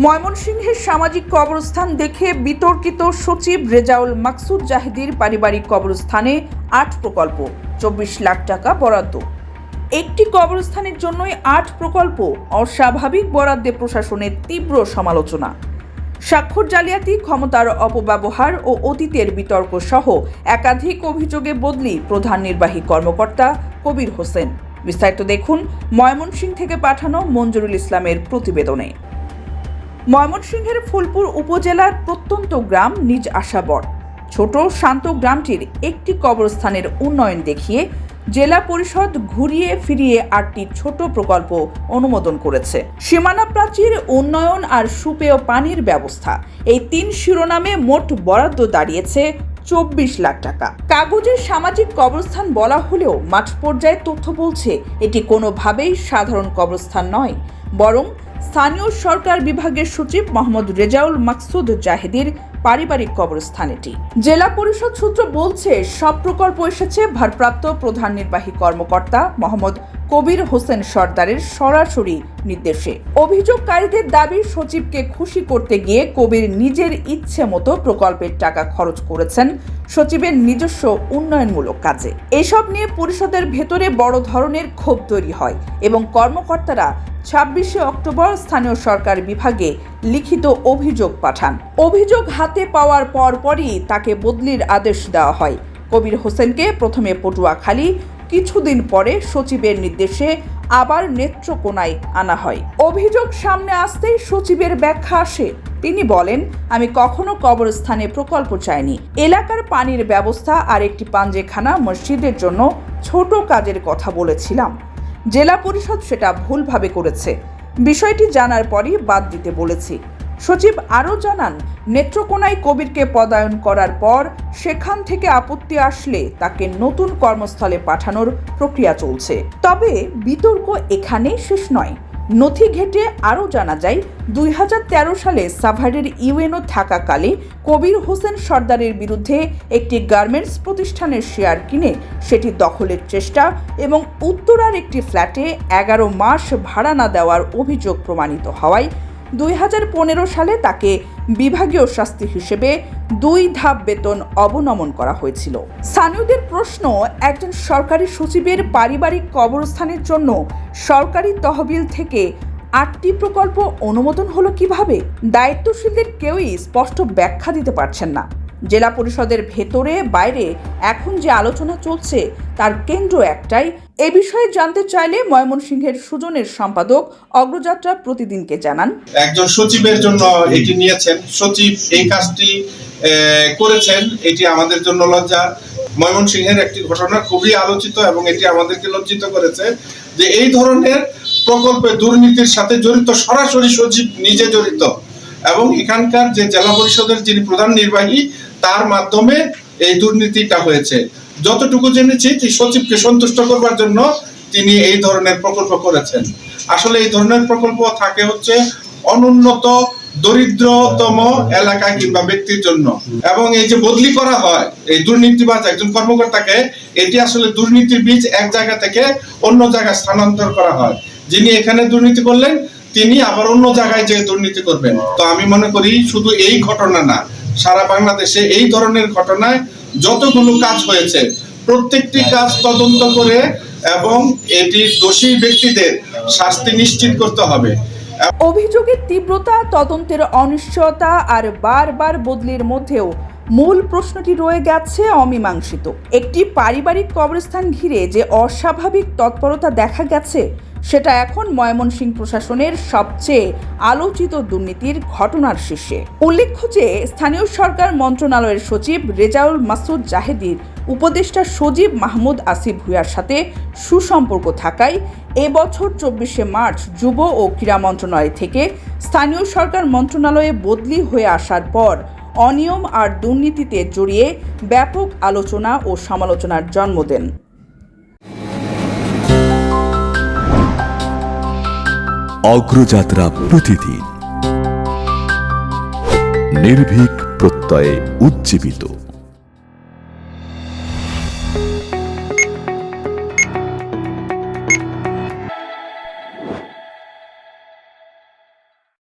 ময়মনসিংহের সামাজিক কবরস্থান দেখে বিতর্কিত সচিব রেজাউল মাকসুদ জাহেদীর পারিবারিক কবরস্থানে ৮ প্রকল্প ২৪ লাখ টাকা বরাদ্দ। একটি কবরস্থানের জন্যই ৮ প্রকল্প, অস্বাভাবিক বরাদ্দে প্রশাসনের তীব্র সমালোচনা। স্বাক্ষর জালিয়াতি, ক্ষমতার অপব্যবহার ও অতীতের বিতর্ক সহ একাধিক অভিযোগে বদলি প্রধান নির্বাহী কর্মকর্তা কবির হোসেন। বিস্তারিত দেখুন ময়মনসিংহ থেকে পাঠানো মঞ্জুরুল ইসলামের প্রতিবেদনে। ময়মনসিংহের ফুলপুর উপজেলার প্রত্যন্ত গ্রাম নিজ আশাবর ছোট শান্ত গ্রামটির একটি কবরস্থানের উন্নয়ন দেখিয়ে জেলা পরিষদ ঘুরিয়ে ফিরিয়ে ৮টি ছোট প্রকল্প অনুমোদন করেছে। সীমানা প্রাচীর, উন্নয়ন আর সুপেয় পানির ব্যবস্থা, এই ৩ শিরোনামে মোট বরাদ্দ দাঁড়িয়েছে ২৪ লাখ টাকা। কাগজে সামাজিক কবরস্থান বলা হলেও মাঠ পর্যায়ে তথ্য বলছে এটি কোনোভাবেই সাধারণ কবরস্থান নয়, বরং স্থানীয় সরকার বিভাগের সচিব মোহাম্মদ রেজাউল মাকসুদ জাহেদীর পারিবারিক কবরস্থান এটি। জেলা পরিষদ সূত্র বলছে সব প্রকল্প এসেছে ভারপ্রাপ্ত প্রধান নির্বাহী কর্মকর্তা মোহাম্মদ কবির হোসেন সর্দারের সরাসরি নির্দেশে। অভিযোগকারীদের দাবি, সচিবকে খুশি করতে গিয়ে কবির নিজের ইচ্ছে মতো প্রকল্পের টাকা খরচ করেছেন সচিবের নিজস্ব উন্নয়নমূলক কাজে। এসব নিয়ে পরিষদের ভেতরে বড় ধরনের ক্ষোভ তৈরি হয় এবং কর্মকর্তারা ২৬শে অক্টোবর স্থানীয় সরকার বিভাগে লিখিত অভিযোগ পাঠান। অভিযোগ হাতে পাওয়ার পরপরই তাকে বদলির আদেশ দেওয়া হয়। কবির হোসেনকে প্রথমে পটুয়াখালী, কিছুদিন পরে সচিবের নির্দেশে আবার নেত্রকোনায় আনা হয়। অভিযোগ সামনে আসতেই সচিবের ব্যাখ্যা আসে। তিনি বলেন, আমি কখনো কবরস্থানে প্রকল্প চাইনি। এলাকার পানির ব্যবস্থা আর একটি পাঞ্জেখানা মসজিদের জন্য ছোট কাজের কথা বলেছিলাম। জেলা পরিষদ সেটা ভুলভাবে করেছে। বিষয়টি জানার পরই বাদ দিতে বলেছি। সচিব আরও জানান, নেত্রকোনায় কবিরকে পদায়ন করার পর সেখান থেকে আপত্তি আসলে তাকে নতুন কর্মস্থলে পাঠানোর প্রক্রিয়া চলছে। তবে বিতর্ক এখানেই শেষ নয়। নথি ঘেঁটে আরও জানা যায়, ২০১৩ সালে সাভারের ইউএনও থাকাকালে কবির হোসেন সর্দারের বিরুদ্ধে একটি গার্মেন্টস প্রতিষ্ঠানের শেয়ার কিনে সেটি দখলের চেষ্টা এবং উত্তরার একটি ফ্ল্যাটে ১১ মাস ভাড়া না দেওয়ার অভিযোগ প্রমাণিত হওয়ায় ২০১৫ সালে তাকে বিভাগীয় শাস্তি হিসেবে ২ ধাপ বেতন অবনমন করা হয়েছিল। স্থানীয়দের প্রশ্ন, একজন সরকারি সচিবের পারিবারিক কবরস্থানের জন্য সরকারি তহবিল থেকে ৮টি প্রকল্প অনুমোদন হলো কিভাবে? দায়িত্বশীলদের কেউই স্পষ্ট ব্যাখ্যা দিতে পারছেন না। জেলা পরিষদের ভেতরে বাইরে এখন যে আলোচনা চলছে তার কেন্দ্র একটাই। এ বিষয়ে জানতে চাইলে ময়মনসিংহের সুজনের সম্পাদক অগ্রযাত্রা প্রতিদিনকে জানান, একজন সচিবের জন্য এটি নিয়েছেন, সচিব এই কাজটি করেছেন, এটি আমাদের জন্য লজ্জা। ময়মনসিংহের একটি ঘটনা খুবই আলোচিত এবং এটি আমাদেরকে লজ্জিত করেছে যে এই ধরনের প্রকল্পে দুর্নীতির সাথে জড়িত সরাসরি সচিব নিজে জড়িত এবং এখানকার যে জেলা পরিষদের যিনি প্রধান নির্বাহী তার মাধ্যমে এই দুর্নীতিটা হয়েছে। যতটুকু জেনেছি সচিবকে সন্তুষ্ট করবার জন্য তিনি এই ধরনের প্রকল্প করেছেন। আসলে এই ধরনের প্রকল্প থাকে হচ্ছে অনুন্নত দরিদ্রতম এলাকা কিংবা ব্যক্তির জন্য, এবং এই যে বদলি করা হয় এই দুর্নীতিবাজ একজন কর্মকর্তাকে, এটি আসলে দুর্নীতির বীজ এক জায়গা থেকে অন্য জায়গায় স্থানান্তর করা হয়। যিনি এখানে দুর্নীতি করলেন তিনি আবার অন্য জায়গায় যে দুর্নীতি করবেন। তো আমি মনে করি শুধু এই ঘটনা না, সারা বাংলাদেশে এই ধরনের ঘটনায় যতগুলো কাজ হয়েছে প্রত্যেকটি কাজ তদন্ত করে এবং এটি দোষী ব্যক্তিদের শাস্তি নিশ্চিত করতে হবে। অভিযোগের তীব্রতা, তদন্তের অনিশ্চয়তা আর বারবার বদলির মধ্যেও মূল প্রশ্নটি রয়ে গেছে অমীমাংসিত। একটি পারিবারিক কবরস্থান ঘিরে যে অস্বাভাবিক তৎপরতা দেখা গেছে সেটা এখন ময়মনসিংহ প্রশাসনের সবচেয়ে আলোচিত দুর্নীতির ঘটনার শীর্ষে। উল্লেখ্য যে স্থানীয় সরকার মন্ত্রণালয়ের সচিব রেজাউল মাকসুদ জাহেদীর উপদেষ্টা সজীব মাহমুদ আসিফ ভূঁইয়ার সাথে সুসম্পর্ক থাকায় এবছর ২৪শে মার্চ যুব ও ক্রীড়া মন্ত্রণালয় থেকে স্থানীয় সরকার মন্ত্রণালয়ে বদলি হয়ে আসার পর অনিয়ম আর দুর্নীতিতে জড়িয়ে ব্যাপক আলোচনা ও সমালোচনার জন্ম দেন। অগ্রযাত্রা প্রতিদিন, নির্ভীক প্রত্যয়ে উজ্জীবিত।